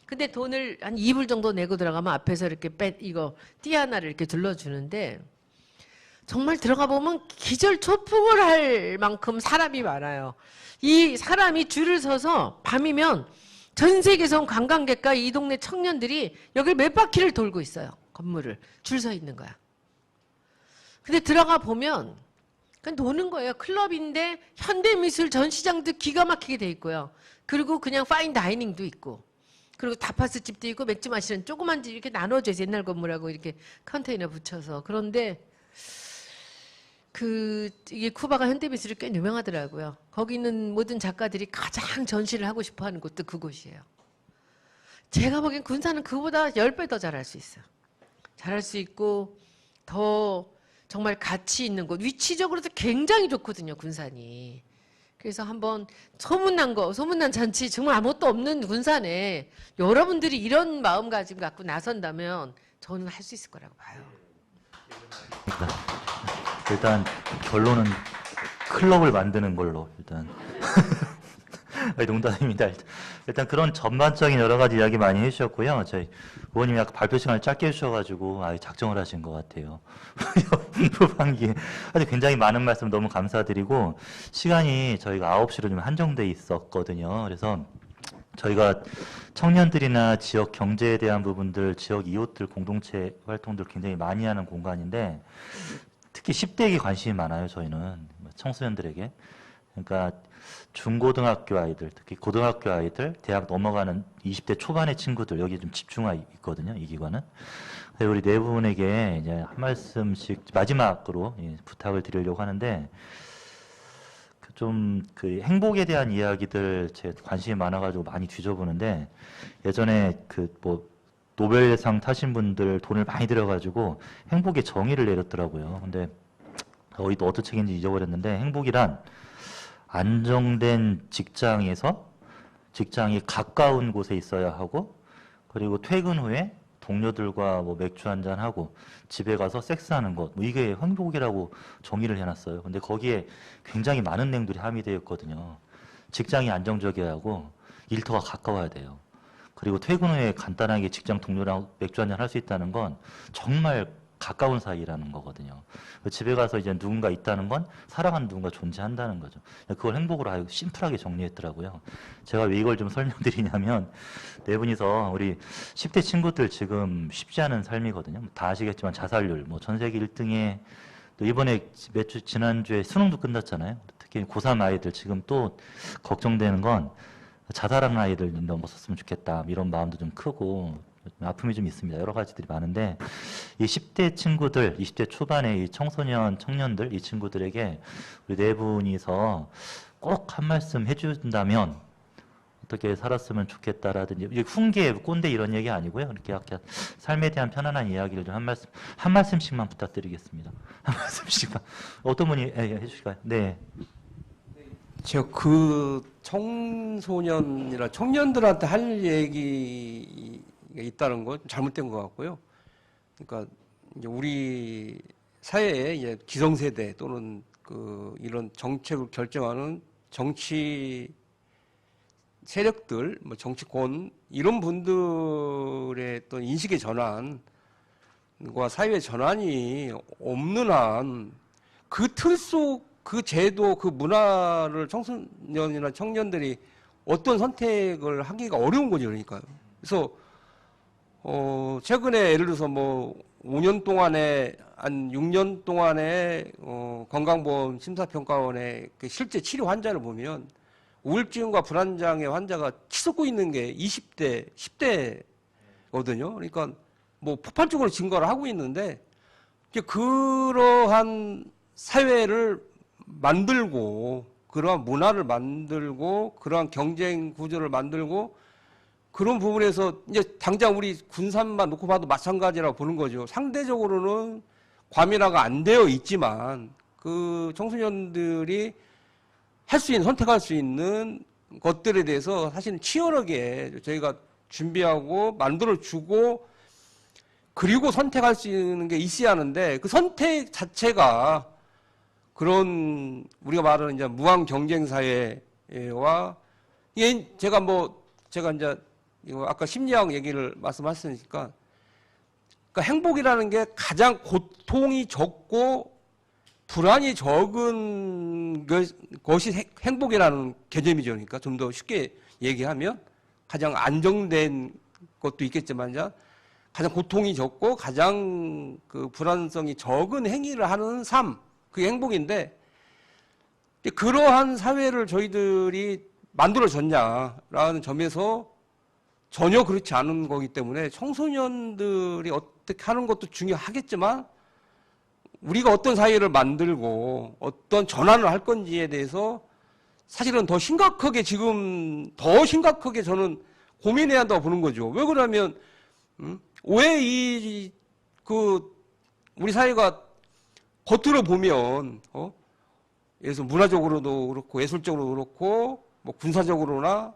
근데 돈을 한 2불 정도 내고 들어가면 앞에서 이렇게 이거 띠 하나를 이렇게 둘러주는데 정말 들어가 보면 기절초풍을 할 만큼 사람이 많아요. 이 사람이 줄을 서서 밤이면 전 세계에서 온 관광객과 이 동네 청년들이 여기를 몇 바퀴를 돌고 있어요. 건물을 줄 서 있는 거야. 근데 들어가 보면 그냥 노는 거예요. 클럽인데 현대미술 전시장도 기가 막히게 돼 있고요. 그리고 그냥 파인 다이닝도 있고 그리고 타파스 집도 있고 맥주 마시는 조그만 집 이렇게 나눠져 있어요. 옛날 건물하고 이렇게 컨테이너 붙여서. 그런데 이게 쿠바가 현대미술이 꽤 유명하더라고요. 거기 있는 모든 작가들이 가장 전시를 하고 싶어 하는 곳도 그곳이에요. 제가 보기엔 군사는 그보다 10배 더 잘할 수 있어요. 잘할 수 있고 더 정말 가치 있는 곳, 위치적으로도 굉장히 좋거든요, 군산이. 그래서 한번 소문난 잔치, 정말 아무것도 없는 군산에 여러분들이 이런 마음가짐 갖고 나선다면 저는 할 수 있을 거라고 봐요. 일단 결론은 클럽을 만드는 걸로 일단 아니, 농담입니다. 일단 그런 전반적인 여러 가지 이야기 많이 해주셨고요. 저희 의원님이 아까 발표 시간을 짧게 해주셔가지고 작정을 하신 것 같아요. 후반기에 아주 굉장히 많은 말씀 너무 감사드리고 시간이 저희가 9시로 좀 한정돼 있었거든요. 그래서 저희가 청년들이나 지역 경제에 대한 부분들, 지역 이웃들 공동체 활동들 굉장히 많이 하는 공간인데 특히 10대에게 관심이 많아요. 저희는 청소년들에게. 그러니까 중고등학교 아이들, 특히 고등학교 아이들, 대학 넘어가는 20대 초반의 친구들 여기 좀 집중화 있거든요. 이 기관은. 우리 네 분에게 이제 한 말씀씩 마지막으로 부탁을 드리려고 하는데 좀 그 행복에 대한 이야기들 제 관심이 많아가지고 많이 뒤져보는데 예전에 그 뭐 노벨상 타신 분들 돈을 많이 들여가지고 행복의 정의를 내렸더라고요. 근데 어떤 책인지 잊어버렸는데 행복이란 안정된 직장이 가까운 곳에 있어야 하고 그리고 퇴근 후에 동료들과 뭐 맥주 한잔 하고 집에 가서 섹스하는 것, 뭐 이게 행복이라고 정의를 해놨어요. 근데 거기에 굉장히 많은 내용들이 함유되어 있거든요. 직장이 안정적이어야 하고 일터가 가까워야 돼요. 그리고 퇴근 후에 간단하게 직장 동료랑 맥주 한잔 할 수 있다는 건 정말 가까운 사이라는 거거든요. 집에 가서 이제 누군가 있다는 건 사랑하는 누군가 존재한다는 거죠. 그걸 행복으로 아주 심플하게 정리했더라고요. 제가 왜 이걸 좀 설명드리냐면 네 분이서 우리 10대 친구들 지금 쉽지 않은 삶이거든요. 다 아시겠지만 자살률, 뭐 전 세계 1등에 또 이번에 지난주에 수능도 끝났잖아요. 특히 고3 아이들 지금 또 걱정되는 건 자살하는 아이들 넘었었으면 좋겠다. 이런 마음도 좀 크고 아픔이 좀 있습니다. 여러 가지들이 많은데 이 10대 친구들, 20대 초반의 이 청소년, 청년들, 이 친구들에게 우리 네 분이서 꼭 한 말씀 해준다면 어떻게 살았으면 좋겠다라든지 훈계, 꼰대 이런 얘기 아니고요. 이렇게 약간 삶에 대한 편안한 이야기를 좀 한 말씀씩만 부탁드리겠습니다. 한 말씀씩만. 어떤 분이 해주실까요? 네. 제가 그 청소년이나 청년들한테 할 얘기가 있다는 건 잘못된 것 같고요. 그러니까 이제 우리 사회의 이제 기성세대 또는 이런 정책을 결정하는 정치 세력들, 뭐 정치권 이런 분들의 또 인식의 전환과 사회의 전환이 없는 한 그 틀 속 그 제도, 그 문화를 청소년이나 청년들이 어떤 선택을 하기가 어려운 거죠, 그러니까요. 그래서 최근에 예를 들어서 뭐 5년 동안에 한 6년 동안에 건강보험 심사평가원의 그 실제 치료 환자를 보면 우울증과 불안장애 환자가 치솟고 있는 게 20대, 10대거든요. 그러니까 뭐 폭발적으로 증거를 하고 있는데 이제 그러한 사회를 만들고 그러한 문화를 만들고 그러한 경쟁 구조를 만들고 그런 부분에서 이제 당장 우리 군산만 놓고 봐도 마찬가지라고 보는 거죠. 상대적으로는 과민화가 안 되어 있지만 그 청소년들이 할 수 있는 선택할 수 있는 것들에 대해서 사실은 치열하게 저희가 준비하고 만들어주고 그리고 선택할 수 있는 게 있어야 하는데 그 선택 자체가 그런 우리가 말하는 이제 무한 경쟁 사회와 이게 제가 이제 이거 아까 심리학 얘기를 말씀하셨으니까 그러니까 행복이라는 게 가장 고통이 적고 불안이 적은 것이 행복이라는 개념이죠. 그러니까 좀 더 쉽게 얘기하면 가장 안정된 것도 있겠지만 가장 고통이 적고 가장 그 불안성이 적은 행위를 하는 삶, 그게 행복인데 그러한 사회를 저희들이 만들어졌냐라는 점에서 전혀 그렇지 않은 거기 때문에 청소년들이 어떻게 하는 것도 중요하겠지만 우리가 어떤 사회를 만들고 어떤 전환을 할 건지에 대해서 사실은 더 심각하게 저는 고민해야 한다고 보는 거죠. 왜 그러면 왜 우리 사회가 겉으로 보면 예를 들어서 문화적으로도 그렇고 예술적으로도 그렇고 뭐 군사적으로나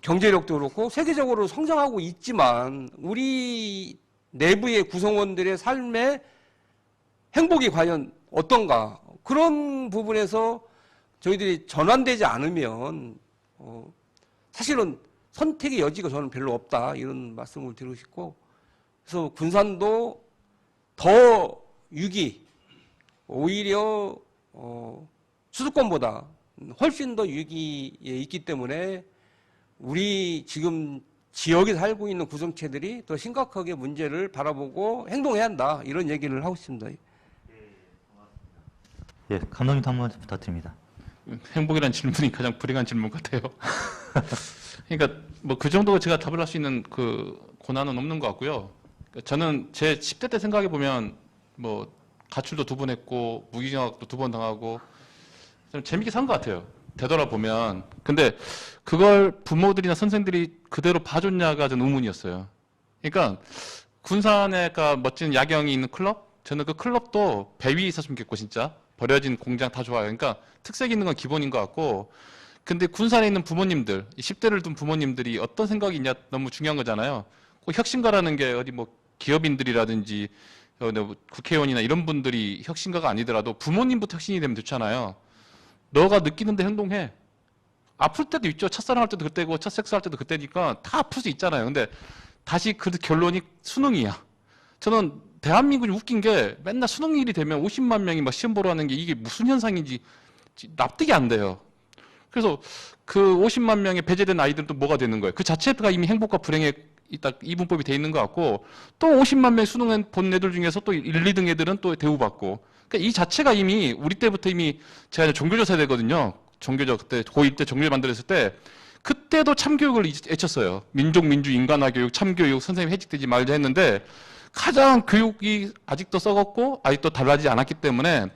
경제력도 그렇고 세계적으로 성장하고 있지만 우리 내부의 구성원들의 삶의 행복이 과연 어떤가 그런 부분에서 저희들이 전환되지 않으면 사실은 선택의 여지가 저는 별로 없다 이런 말씀을 드리고 싶고 그래서 군산도 더 오히려 수도권보다 훨씬 더 위기에 있기 때문에 우리 지금 지역에 살고 있는 구성체들이 더 심각하게 문제를 바라보고 행동해야 한다 이런 얘기를 하고 싶습니다. 예, 감독님도 한번 부탁드립니다. 행복이라는 질문이 가장 불행한 질문 같아요. 그러니까 뭐 그 정도 제가 답을 할 수 있는 그 고난은 없는 것 같고요. 그러니까 저는 제 10대 때 생각해 보면 뭐 가출도 2번 했고 무기징역도 2번 당하고 좀 재밌게 산 것 같아요. 되돌아보면. 근데 그걸 부모들이나 선생들이 그대로 봐줬냐가 전 의문이었어요. 그러니까 군산에가 멋진 야경이 있는 클럽? 저는 그 클럽도 배 위에 있었으면 좋겠고 진짜 버려진 공장 다 좋아요. 그러니까 특색 있는 건 기본인 것 같고 근데 군산에 있는 부모님들, 10대를 둔 부모님들이 어떤 생각이 있냐 너무 중요한 거잖아요. 꼭 혁신가라는 게 어디 뭐 기업인들이라든지 국회의원이나 이런 분들이 혁신가가 아니더라도 부모님부터 혁신이 되면 좋잖아요. 너가 느끼는데 행동해. 아플 때도 있죠. 첫사랑 할 때도 그때고 첫 섹스 할 때도 그때니까 다 아플 수 있잖아요. 근데 다시 그 결론이 수능이야. 저는 대한민국이 웃긴 게 맨날 수능일이 되면 50만 명이 막 시험 보러 하는 게 이게 무슨 현상인지 납득이 안 돼요. 그래서 그 50만 명의 배제된 아이들은 또 뭐가 되는 거예요? 그 자체가 이미 행복과 불행에 딱 이분법이 돼 있는 것 같고 또 50만 명의 수능 본 애들 중에서 또 1, 2등 애들은 또 대우받고 그러니까 이 자체가 이미 우리 때부터 이미 제가 종교조 세대거든요. 종교조 그때 고1 때 종교 만들었을 때 그때도 참교육을 외쳤어요. 민족, 민주, 인간화 교육, 참교육, 선생님 해직되지 말자 했는데 가장 교육이 아직도 썩었고 아직도 달라지지 않았기 때문에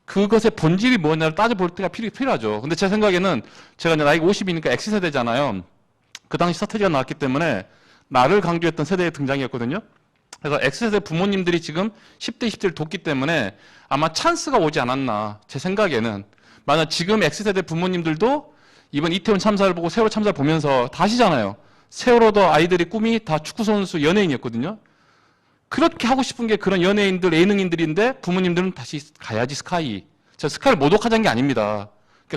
그것의 본질이 뭐냐를 따져볼 때가 필요하죠. 근데 제 생각에는 제가 이제 나이가 50이니까 X세대잖아요. 그 당시 사태지가 나왔기 때문에 나를 강조했던 세대의 등장이었거든요. 그래서 X세대 부모님들이 지금 10대, 20대를 돕기 때문에 아마 찬스가 오지 않았나. 제 생각에는. 만약 지금 X세대 부모님들도 이번 이태원 참사를 보고 세월호 참사를 보면서 다 아시잖아요. 세월호도 아이들의 꿈이 다 축구선수, 연예인이었거든요. 그렇게 하고 싶은 게 그런 연예인들, 예능인들인데 부모님들은 다시 가야지 스카이. 저 스카이를 모독하자는 게 아닙니다.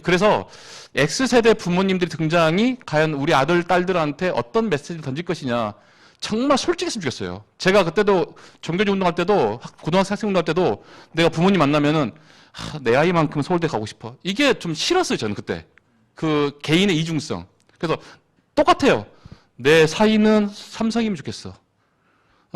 그래서 X세대 부모님들의 등장이 과연 우리 아들, 딸들한테 어떤 메시지를 던질 것이냐. 정말 솔직했으면 좋겠어요. 제가 그때도 종교적 운동할 때도 고등학생 학생 운동할 때도 내가 부모님 만나면은 내 아이만큼 서울대 가고 싶어. 이게 좀 싫었어요. 저는 그때. 그 개인의 이중성. 그래서 똑같아요. 내 사이는 삼성이면 좋겠어.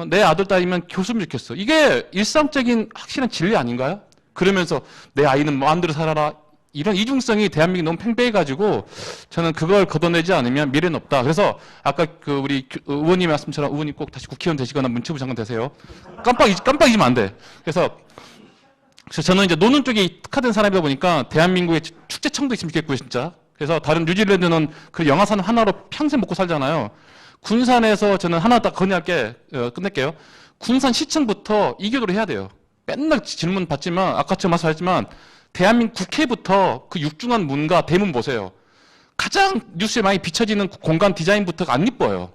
내 아들 딸이면 교수면 좋겠어. 이게 일상적인 확실한 진리 아닌가요? 그러면서 내 아이는 마음대로 살아라. 이런 이중성이 대한민국이 너무 팽배해가지고 저는 그걸 걷어내지 않으면 미래는 없다. 그래서 아까 그 우리 의원님 말씀처럼 의원님 꼭 다시 국회의원 되시거나 문체부 장관 되세요. 깜빡이지면 안 돼. 그래서 저는 이제 노는 쪽에 특화된 사람이다 보니까 대한민국의 축제청도 있으면 좋겠고요, 진짜. 그래서 다른 뉴질랜드는 그 영화산 하나로 평생 먹고 살잖아요. 군산에서 저는 하나 딱 건의할게, 끝낼게요. 군산 시청부터 이교도를 해야 돼요. 맨날 질문 받지만, 아까처럼 말씀하셨지만, 대한민국 국회부터 그 육중한 문과 대문 보세요. 가장 뉴스에 많이 비춰지는 공간 디자인부터가 안 이뻐요.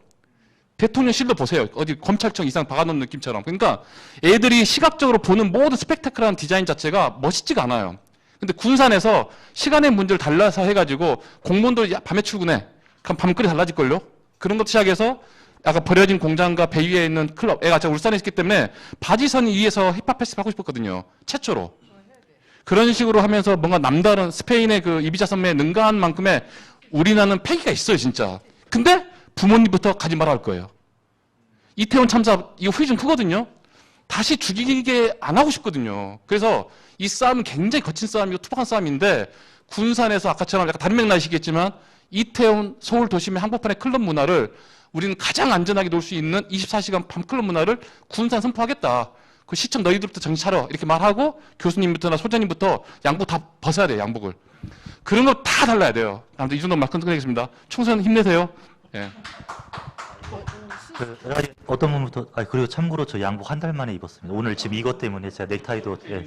대통령실도 보세요. 어디 검찰청 이상 박아놓은 느낌처럼. 그러니까 애들이 시각적으로 보는 모든 스펙타클한 디자인 자체가 멋있지가 않아요. 근데 군산에서 시간의 문제를 달라서 해가지고 공무원도 밤에 출근해. 그럼 밤거리 달라질걸요? 그런 것 시작해서 아까 버려진 공장과 배 위에 있는 클럽, 애가 제가 울산에 있기 때문에 바지선 위에서 힙합 페스티벌 하고 싶었거든요. 최초로. 그런 식으로 하면서 뭔가 남다른 스페인의 그 이비자 선매에 능가한 만큼의 우리나라는 패기가 있어요, 진짜. 근데 부모님부터 가지 말아 할 거예요. 이태원 참사, 이거 후유 좀 크거든요? 다시 죽이게 안 하고 싶거든요. 그래서 이 싸움은 굉장히 거친 싸움이고 투박한 싸움인데 군산에서 아까처럼 약간 다른 맥락이시겠지만 이태원 서울 도심의 한복판의 클럽 문화를 우리는 가장 안전하게 놀 수 있는 24시간 밤 클럽 문화를 군산 선포하겠다. 그 시청 너희들부터 정신 차려. 이렇게 말하고 교수님부터나 소장님부터 양복 다 벗어야 돼요, 양복을. 그런 거 다 달라야 돼요. 아무튼 이 정도 말씀 드리겠습니다. 총선 힘내세요. 예. 어떤 분부터, 그리고 참고로 저 양복 한 달 만에 입었습니다. 오늘 지금 이것 때문에 제가 넥타이도, 예.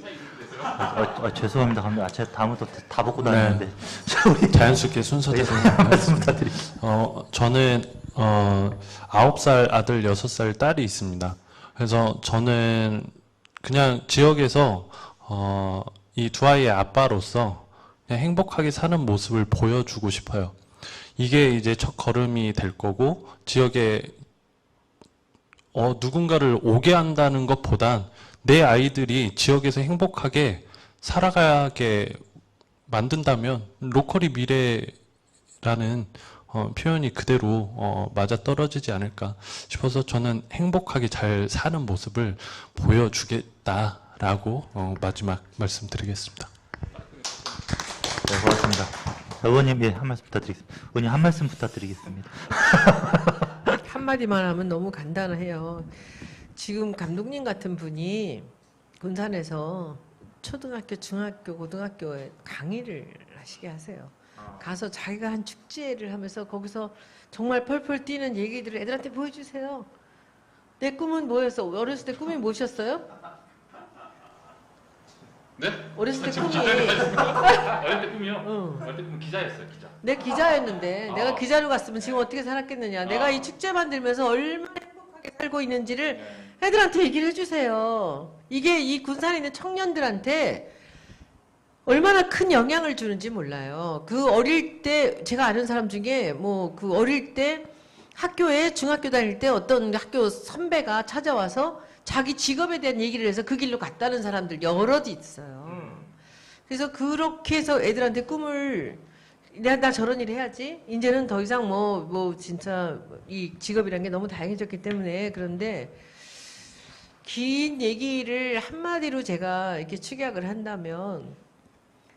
죄송합니다. 제가 다음부터 다 벗고 다니는데. 자연스럽게 순서대로 말씀 부탁드립니다. 저는 9살 아들, 6살 딸이 있습니다. 그래서 저는 그냥 지역에서 이 두 아이의 아빠로서 그냥 행복하게 사는 모습을 보여주고 싶어요. 이게 이제 첫 걸음이 될 거고 지역에 누군가를 오게 한다는 것보단 내 아이들이 지역에서 행복하게 살아가게 만든다면 로컬이 미래라는 표현이 그대로 맞아떨어지지 않을까 싶어서 저는 행복하게 잘 사는 모습을 보여주겠다라고 마지막 말씀드리겠습니다. 네, 고맙습니다. 의원님, 예, 한 말씀 부탁드리겠습니다. 의원님, 한 말씀 부탁드리겠습니다. 한마디만 하면 너무 간단해요. 지금 감독님 같은 분이 군산에서 초등학교, 중학교, 고등학교에 강의를 하시게 하세요. 가서 자기가 한 축제를 하면서 거기서 정말 펄펄 뛰는 얘기들을 애들한테 보여주세요. 내 꿈은 뭐였어? 어렸을 때 꿈이 뭐셨어요? 네? 어렸을 때 꿈이 어릴 때 꿈이요? 응. 어릴 때 꿈은 기자였어요, 기자. 내 기자였는데 내가 기자로 갔으면 지금 어떻게 살았겠느냐. 내가 이 축제 만들면서 얼마나 행복하게 살고 있는지를 애들한테 얘기를 해주세요. 이게 이 군산에 있는 청년들한테 얼마나 큰 영향을 주는지 몰라요. 그 어릴 때 제가 아는 사람 중에 뭐 그 어릴 때 학교에 중학교 다닐 때 어떤 학교 선배가 찾아와서 자기 직업에 대한 얘기를 해서 그 길로 갔다는 사람들 여럿 있어요. 그래서 그렇게 해서 애들한테 꿈을 나 저런 일 해야지. 이제는 더 이상 뭐 진짜 이 직업이라는 게 너무 다양해졌기 때문에 그런데 긴 얘기를 한마디로 제가 이렇게 축약을 한다면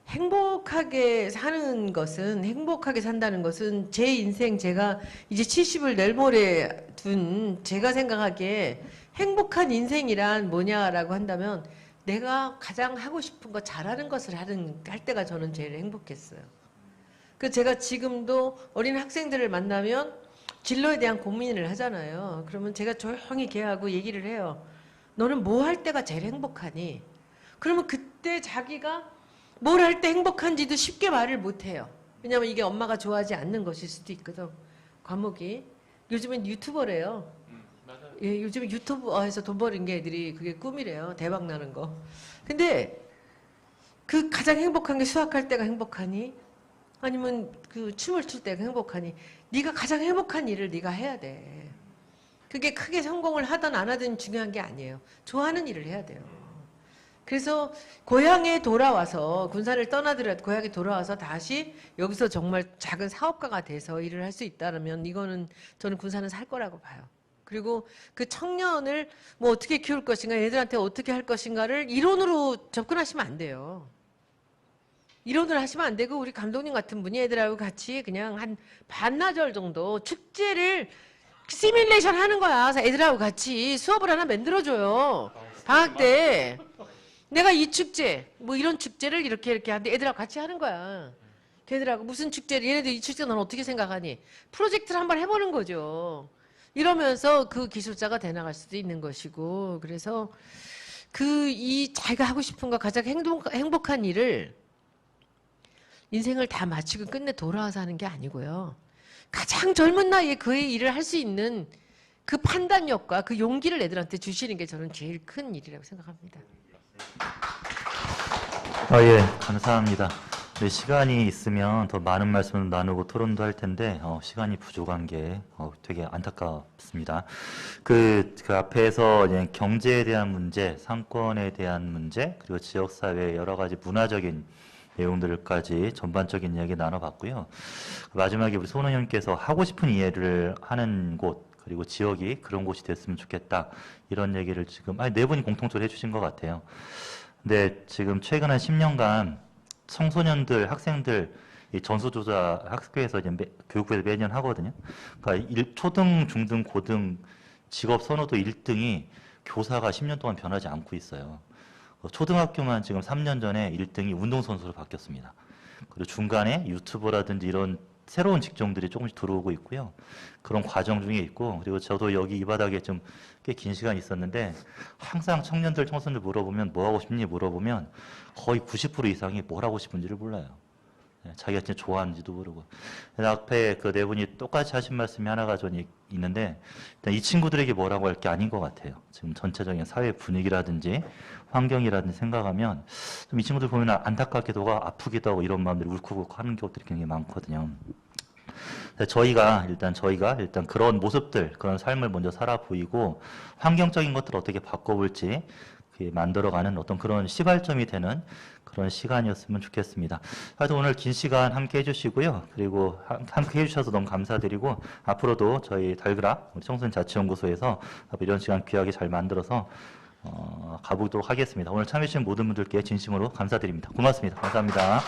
행복하게 사는 것은 행복하게 산다는 것은 제 인생 제가 이제 70을 내일 모레 둔 제가 생각하기에 행복한 인생이란 뭐냐라고 한다면 내가 가장 하고 싶은 거 잘하는 것을 할 때가 저는 제일 행복했어요. 그 제가 지금도 어린 학생들을 만나면 진로에 대한 고민을 하잖아요. 그러면 제가 조용히 걔하고 얘기를 해요. 너는 뭐 할 때가 제일 행복하니? 그러면 그때 자기가 뭘 할 때 행복한지도 쉽게 말을 못해요. 왜냐하면 이게 엄마가 좋아하지 않는 것일 수도 있거든. 과목이. 요즘엔 유튜버래요. 예, 요즘 유튜브에서 돈 버는 게 애들이 그게 꿈이래요. 대박 나는 거. 근데 그 가장 행복한 게 수학할 때가 행복하니? 아니면 그 춤을 출 때가 행복하니? 네가 가장 행복한 일을 네가 해야 돼. 그게 크게 성공을 하든 안 하든 중요한 게 아니에요. 좋아하는 일을 해야 돼요. 그래서 고향에 돌아와서 군산을 떠나더라도 고향에 돌아와서 다시 여기서 정말 작은 사업가가 돼서 일을 할 수 있다면 이거는 저는 군산은 살 거라고 봐요. 그리고 그 청년을 뭐 어떻게 키울 것인가, 얘들한테 어떻게 할 것인가를 이론으로 접근하시면 안 돼요. 이론을 하시면 안 되고 우리 감독님 같은 분이 애들하고 같이 그냥 한 반나절 정도 축제를 시뮬레이션 하는 거야. 그래서 애들하고 같이 수업을 하나 만들어줘요. 방학 때 내가 이 축제 뭐 이런 축제를 이렇게 하는데 애들하고 같이 하는 거야. 걔들하고 무슨 축제를 얘네들 이 축제 넌 어떻게 생각하니? 프로젝트를 한번 해보는 거죠. 이러면서 그 기술자가 돼 나갈 수도 있는 것이고 그래서 이 자기가 하고 싶은 거 가장 행복한 일을 인생을 다 마치고 끝내 돌아와서 하는 게 아니고요. 가장 젊은 나이에 그의 일을 할 수 있는 그 판단력과 그 용기를 애들한테 주시는 게 저는 제일 큰 일이라고 생각합니다. 예, 감사합니다. 네, 시간이 있으면 더 많은 말씀을 나누고 토론도 할 텐데 시간이 부족한 게 되게 안타깝습니다. 그 앞에서 이제 경제에 대한 문제, 상권에 대한 문제, 그리고 지역사회 여러 가지 문화적인 내용들까지 전반적인 이야기 나눠봤고요. 마지막에 우리 손 의원께서 하고 싶은 이해를 하는 곳, 그리고 지역이 그런 곳이 됐으면 좋겠다. 이런 얘기를 지금 네 분이 공통적으로 해주신 것 같아요. 근데 지금 최근 한 10년간 청소년들, 학생들 이 전수조사 학교에서 이제 교육부에서 매년 하거든요. 그러니까 초등, 중등, 고등 직업 선호도 1등이 교사가 10년 동안 변하지 않고 있어요. 초등학교만 지금 3년 전에 1등이 운동선수로 바뀌었습니다. 그리고 중간에 유튜버라든지 이런 새로운 직종들이 조금씩 들어오고 있고요. 그런 과정 중에 있고, 그리고 저도 여기 이 바닥에 좀 꽤 긴 시간 있었는데, 항상 청년들, 청소년들 물어보면 뭐 하고 싶니 물어보면 거의 90% 이상이 뭘 하고 싶은지를 몰라요. 자기가 진짜 좋아하는지도 모르고. 앞에 그 네 분이 똑같이 하신 말씀이 하나가 좀 있는데, 일단 이 친구들에게 뭐라고 할 게 아닌 것 같아요. 지금 전체적인 사회 분위기라든지 환경이라든지 생각하면 좀 이 친구들 보면 안타깝기도 하고 아프기도 하고 이런 마음들이 울컥울컥 하는 것들이 굉장히 많거든요. 저희가 일단 그런 모습들, 그런 삶을 먼저 살아 보이고 환경적인 것들을 어떻게 바꿔볼지 만들어가는 어떤 그런 시발점이 되는 그런 시간이었으면 좋겠습니다. 하여튼 오늘 긴 시간 함께 해주시고요. 그리고 함께 해주셔서 너무 감사드리고 앞으로도 저희 달그락 우리 청소년 자치연구소에서 이런 시간 귀하게 잘 만들어서 가보도록 하겠습니다. 오늘 참여해주신 모든 분들께 진심으로 감사드립니다. 고맙습니다. 감사합니다.